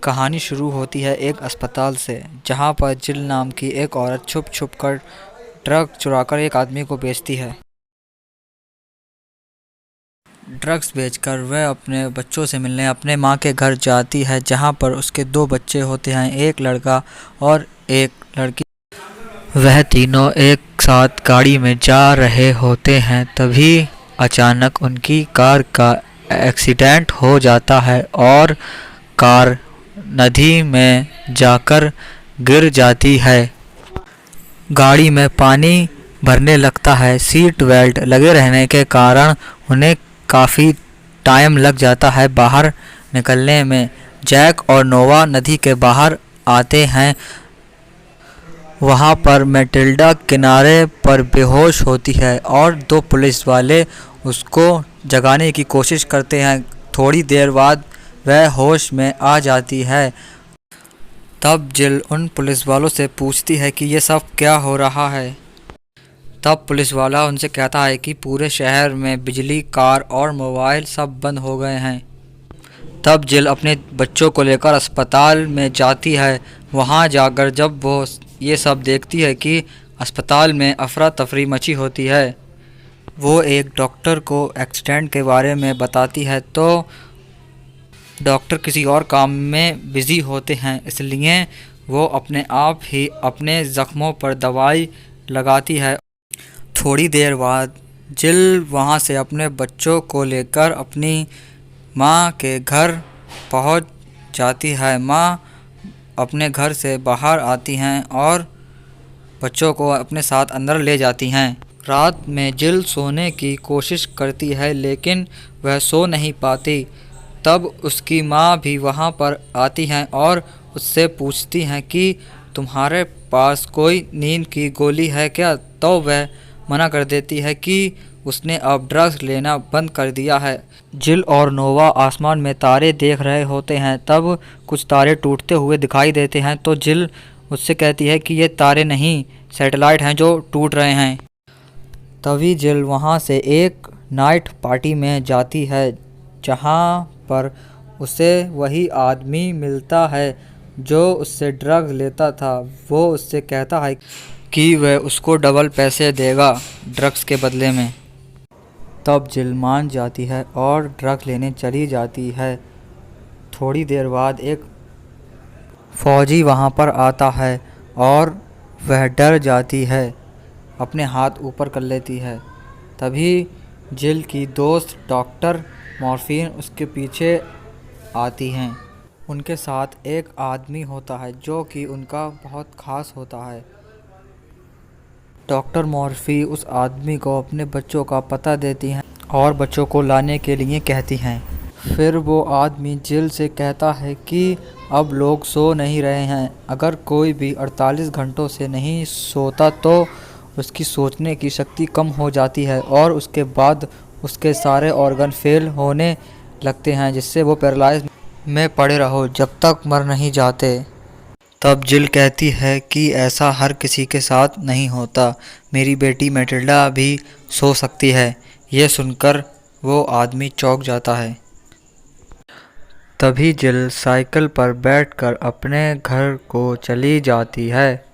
कहानी शुरू होती है एक अस्पताल से, जहां पर जिल नाम की एक औरत छुप छुप कर ड्रग चुराकर एक आदमी को बेचती है। ड्रग्स बेचकर वह अपने बच्चों से मिलने अपने माँ के घर जाती है, जहां पर उसके दो बच्चे होते हैं, एक लड़का और एक लड़की। वह तीनों एक साथ गाड़ी में जा रहे होते हैं। तभी अचानक उनकी कार का एक्सीडेंट हो जाता है और कार नदी में जाकर गिर जाती है। गाड़ी में पानी भरने लगता है। सीट बेल्ट लगे रहने के कारण उन्हें काफ़ी टाइम लग जाता है बाहर निकलने में। जैक और नोवा नदी के बाहर आते हैं। वहाँ पर मैटिल्डा किनारे पर बेहोश होती है और दो पुलिस वाले उसको जगाने की कोशिश करते हैं। थोड़ी देर बाद वह होश में आ जाती है। तब जिल उन पुलिस वालों से पूछती है कि ये सब क्या हो रहा है। तब पुलिस वाला उनसे कहता है कि पूरे शहर में बिजली, कार और मोबाइल सब बंद हो गए हैं। तब जिल अपने बच्चों को लेकर अस्पताल में जाती है। वहाँ जाकर जब वो ये सब देखती है कि अस्पताल में अफरा तफरी मची होती है, वो एक डॉक्टर को एक्सीडेंट के बारे में बताती है, तो डॉक्टर किसी और काम में बिज़ी होते हैं, इसलिए वो अपने आप ही अपने ज़ख्मों पर दवाई लगाती है। थोड़ी देर बाद जिल वहाँ से अपने बच्चों को लेकर अपनी माँ के घर पहुँच जाती है। माँ अपने घर से बाहर आती हैं और बच्चों को अपने साथ अंदर ले जाती हैं। रात में जिल सोने की कोशिश करती है, लेकिन वह सो नहीं पाती। तब उसकी माँ भी वहाँ पर आती हैं और उससे पूछती हैं कि तुम्हारे पास कोई नींद की गोली है क्या? तो वह मना कर देती है कि उसने अब ड्रग्स लेना बंद कर दिया है। जिल और नोवा आसमान में तारे देख रहे होते हैं। तब कुछ तारे टूटते हुए दिखाई देते हैं, तो जिल उससे कहती है कि ये तारे नहीं, सैटेलाइट हैं जो टूट रहे हैं। तभी जिल वहाँ से एक नाइट पार्टी में जाती है, जहाँ पर उसे वही आदमी मिलता है जो उससे ड्रग्स लेता था। वो उससे कहता है कि वह उसको डबल पैसे देगा ड्रग्स के बदले में। तब जिल मान जाती है और ड्रग्स लेने चली जाती है। थोड़ी देर बाद एक फौजी वहाँ पर आता है और वह डर जाती है, अपने हाथ ऊपर कर लेती है। तभी जिल की दोस्त डॉक्टर मॉर्फिन उसके पीछे आती हैं। उनके साथ एक आदमी होता है जो कि उनका बहुत ख़ास होता है। डॉक्टर मॉर्फी उस आदमी को अपने बच्चों का पता देती हैं और बच्चों को लाने के लिए कहती हैं। फिर वो आदमी जिल से कहता है कि अब लोग सो नहीं रहे हैं। अगर कोई भी 48 घंटों से नहीं सोता तो उसकी सोचने की शक्ति कम हो जाती है और उसके बाद उसके सारे ऑर्गन फेल होने लगते हैं, जिससे वो पैरालाइज में पड़े रहो जब तक मर नहीं जाते। तब जिल कहती है कि ऐसा हर किसी के साथ नहीं होता, मेरी बेटी मैटिल्डा भी सो सकती है। ये सुनकर वो आदमी चौंक जाता है। तभी जिल साइकिल पर बैठकर अपने घर को चली जाती है।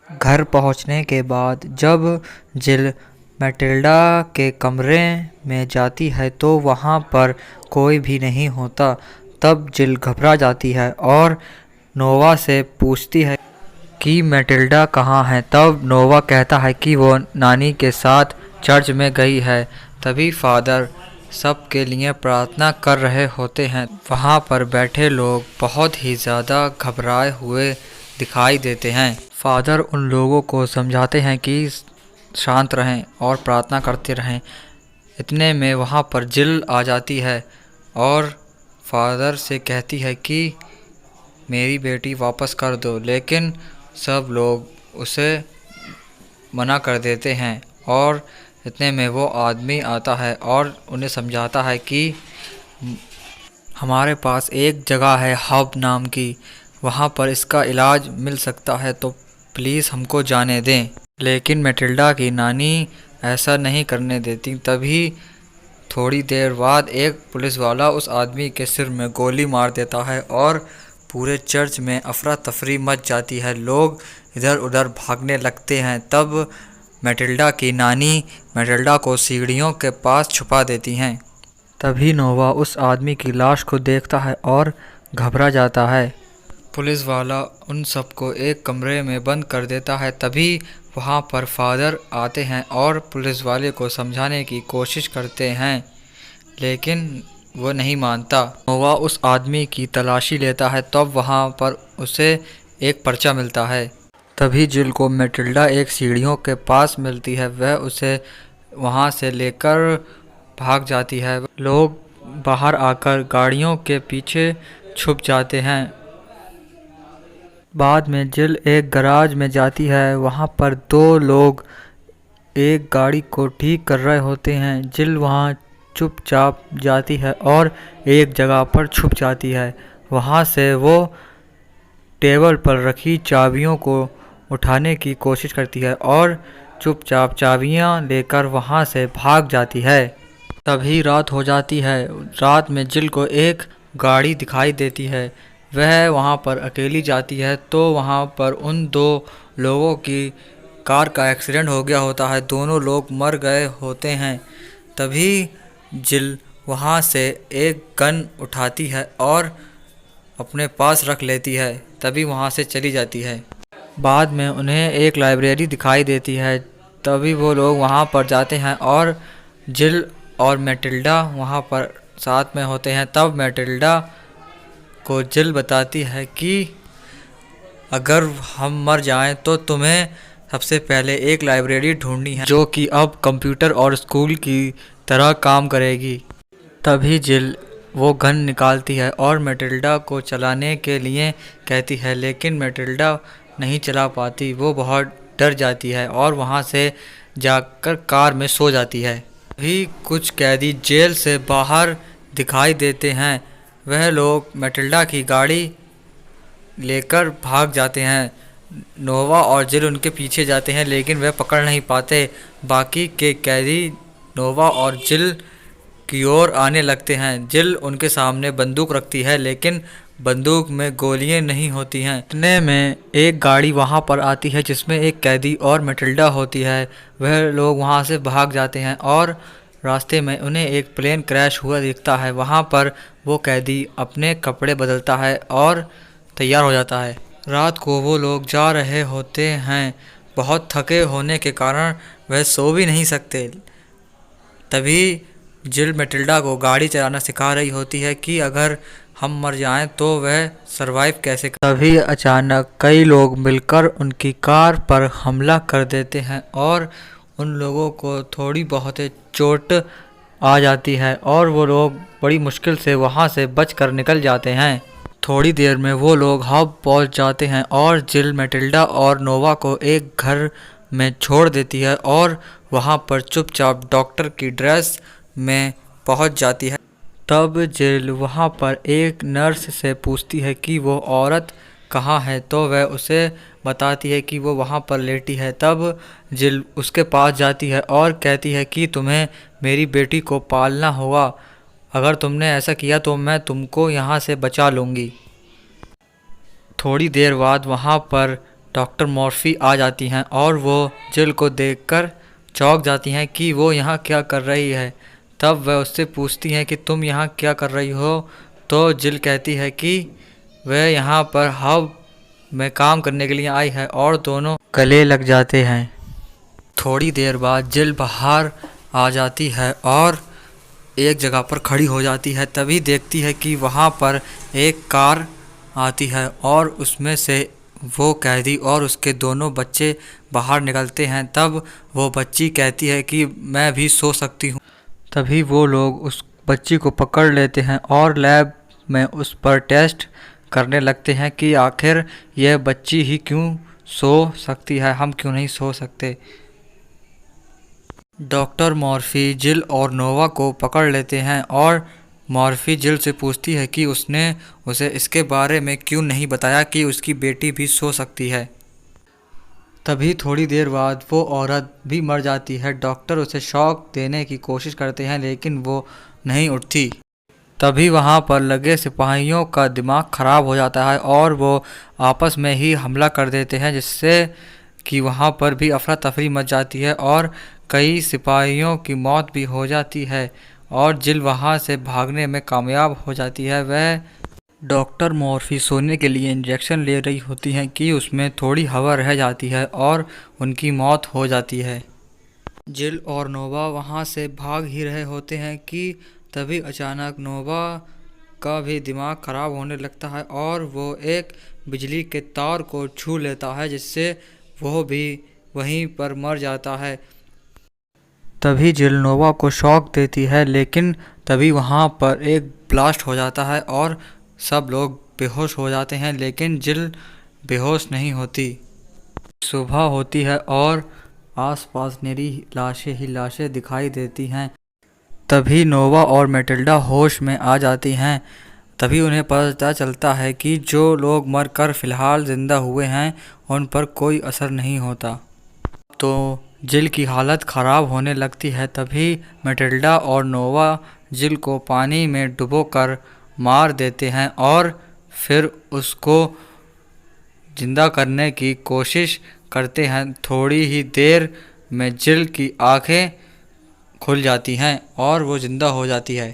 घर पहुंचने के बाद जब जिल मैटिल्डा के कमरे में जाती है तो वहां पर कोई भी नहीं होता। तब जिल घबरा जाती है और नोवा से पूछती है कि मैटिल्डा कहाँ है। तब नोवा कहता है कि वो नानी के साथ चर्च में गई है। तभी फादर सब के लिए प्रार्थना कर रहे होते हैं। वहाँ पर बैठे लोग बहुत ही ज़्यादा घबराए हुए दिखाई देते हैं। फादर उन लोगों को समझाते हैं कि शांत रहें और प्रार्थना करते रहें। इतने में वहाँ पर जिल आ जाती है और फादर से कहती है कि मेरी बेटी वापस कर दो, लेकिन सब लोग उसे मना कर देते हैं। और इतने में वो आदमी आता है और उन्हें समझाता है कि हमारे पास एक जगह है हब नाम की, वहाँ पर इसका इलाज मिल सकता है, तो प्लीज़ हमको जाने दें। लेकिन मैटिल्डा की नानी ऐसा नहीं करने देती। तभी थोड़ी देर बाद एक पुलिस वाला उस आदमी के सिर में गोली मार देता है और पूरे चर्च में अफरा तफरी मच जाती है। लोग इधर उधर भागने लगते हैं। तब मैटिल्डा की नानी मैटिल्डा को सीढ़ियों के पास छुपा देती हैं। तभी नोवा उस आदमी की लाश को देखता है और घबरा जाता है। पुलिस वाला उन सबको एक कमरे में बंद कर देता है। तभी वहाँ पर फादर आते हैं और पुलिस वाले को समझाने की कोशिश करते हैं, लेकिन वो नहीं मानता। नोवा उस आदमी की तलाशी लेता है, तब वहाँ पर उसे एक पर्चा मिलता है। तभी जिल को मैटिल्डा एक सीढ़ियों के पास मिलती है। वह उसे वहाँ से लेकर भाग जाती है। लोग बाहर आकर गाड़ियों के पीछे छुप जाते हैं। बाद में जिल एक गराज में जाती है। वहाँ पर दो लोग एक गाड़ी को ठीक कर रहे होते हैं। जिल वहाँ चुपचाप जाती है और एक जगह पर छुप जाती है। वहाँ से वो टेबल पर रखी चाबियों को उठाने की कोशिश करती है और चुपचाप चाबियाँ लेकर वहाँ से भाग जाती है। तभी रात हो जाती है। रात में जिल को एक गाड़ी दिखाई देती है। वह वहाँ पर अकेली जाती है तो वहाँ पर उन दो लोगों की कार का एक्सीडेंट हो गया होता है। दोनों लोग मर गए होते हैं। तभी जिल वहाँ से एक गन उठाती है और अपने पास रख लेती है। तभी वहाँ से चली जाती है। बाद में उन्हें एक लाइब्रेरी दिखाई देती है। तभी वो लोग वहाँ पर जाते हैं और जिल और मैटिल्डा वहाँ पर साथ में होते हैं। तब मैटिल्डा को जिल बताती है कि अगर हम मर जाएं तो तुम्हें सबसे पहले एक लाइब्रेरी ढूंढनी है जो कि अब कंप्यूटर और स्कूल की तरह काम करेगी। तभी जिल वो गन निकालती है और मैटिल्डा को चलाने के लिए कहती है, लेकिन मैटिल्डा नहीं चला पाती। वो बहुत डर जाती है और वहाँ से जाकर कार में सो जाती है। भी कुछ कैदी जेल से बाहर दिखाई देते हैं। वह लोग मैटिल्डा की गाड़ी लेकर भाग जाते हैं। नोवा और जिल उनके पीछे जाते हैं, लेकिन वह पकड़ नहीं पाते। बाकी के कैदी नोवा और जिल की ओर आने लगते हैं। जिल उनके सामने बंदूक रखती है, लेकिन बंदूक में गोलियां नहीं होती हैं। इतने में एक गाड़ी वहां पर आती है जिसमें एक कैदी और मैटिल्डा होती है। वह लोग वहां से भाग जाते हैं और रास्ते में उन्हें एक प्लेन क्रैश हुआ दिखता है। वहां पर वो कैदी अपने कपड़े बदलता है और तैयार हो जाता है। रात को वो लोग जा रहे होते हैं। बहुत थके होने के कारण वह सो भी नहीं सकते। तभी जिल मैटिल्डा को गाड़ी चलाना सिखा रही होती है कि अगर हम मर जाएं तो वह सरवाइव कैसे कर। तभी अचानक कई लोग मिलकर उनकी कार पर हमला कर देते हैं और उन लोगों को थोड़ी बहुत चोट आ जाती है और वो लोग बड़ी मुश्किल से वहाँ से बचकर निकल जाते हैं। थोड़ी देर में वो लोग हब पहुँच जाते हैं और जिल मैटिल्डा और नोवा को एक घर में छोड़ देती है और वहाँ पर चुपचाप डॉक्टर की ड्रेस में पहुँच जाती है। तब जिल वहाँ पर एक नर्स से पूछती है कि वो औरत कहाँ है, तो वह उसे बताती है कि वो वहाँ पर लेटी है। तब जिल उसके पास जाती है और कहती है कि तुम्हें मेरी बेटी को पालना होगा। अगर तुमने ऐसा किया तो मैं तुमको यहाँ से बचा लूँगी। थोड़ी देर बाद वहाँ पर डॉक्टर मॉर्फी आ जाती हैं और वो जिल को देखकर चौंक जाती हैं कि वो यहाँ क्या कर रही है। तब वह उससे पूछती हैं कि तुम यहाँ क्या कर रही हो, तो जिल कहती है कि वह यहाँ पर हब में काम करने के लिए आई है और दोनों गले लग जाते हैं। थोड़ी देर बाद जिल बाहर आ जाती है और एक जगह पर खड़ी हो जाती है। तभी देखती है कि वहाँ पर एक कार आती है और उसमें से वो कैदी और उसके दोनों बच्चे बाहर निकलते हैं। तब वो बच्ची कहती है कि मैं भी सो सकती हूँ। तभी वो लोग उस बच्ची को पकड़ लेते हैं और लैब में उस पर टेस्ट करने लगते हैं कि आखिर यह बच्ची ही क्यों सो सकती है, हम क्यों नहीं सो सकते। डॉक्टर मॉर्फी जिल और नोवा को पकड़ लेते हैं और मॉर्फी जिल से पूछती है कि उसने उसे इसके बारे में क्यों नहीं बताया कि उसकी बेटी भी सो सकती है। तभी थोड़ी देर बाद वो औरत भी मर जाती है। डॉक्टर उसे शॉक देने की कोशिश करते हैं, लेकिन वो नहीं उठती। तभी वहाँ पर लगे सिपाहियों का दिमाग खराब हो जाता है और वो आपस में ही हमला कर देते हैं, जिससे कि वहाँ पर भी अफरा तफरी मच जाती है और कई सिपाहियों की मौत भी हो जाती है। और जिल वहाँ से भागने में कामयाब हो जाती है। वह डॉक्टर मॉर्फी सोने के लिए इंजेक्शन ले रही होती हैं कि उसमें थोड़ी हवा रह जाती है और उनकी मौत हो जाती है। जिल और नोवा वहाँ से भाग ही रहे होते हैं कि तभी अचानक नोवा का भी दिमाग खराब होने लगता है और वो एक बिजली के तार को छू लेता है, जिससे वो भी वहीं पर मर जाता है। तभी जिल नोवा को शॉक देती है, लेकिन तभी वहाँ पर एक ब्लास्ट हो जाता है और सब लोग बेहोश हो जाते हैं, लेकिन जिल बेहोश नहीं होती। सुबह होती है और आसपास निरी लाशें ही लाशें दिखाई देती हैं। तभी नोवा और मैटिल्डा होश में आ जाती हैं। तभी उन्हें पता चलता है कि जो लोग मरकर फ़िलहाल ज़िंदा हुए हैं उन पर कोई असर नहीं होता। तो जिल की हालत ख़राब होने लगती है। तभी मैटिल्डा और नोवा जिल को पानी में डुबोकर मार देते हैं और फिर उसको जिंदा करने की कोशिश करते हैं। थोड़ी ही देर में जिल की आंखें खुल जाती हैं और वो ज़िंदा हो जाती है।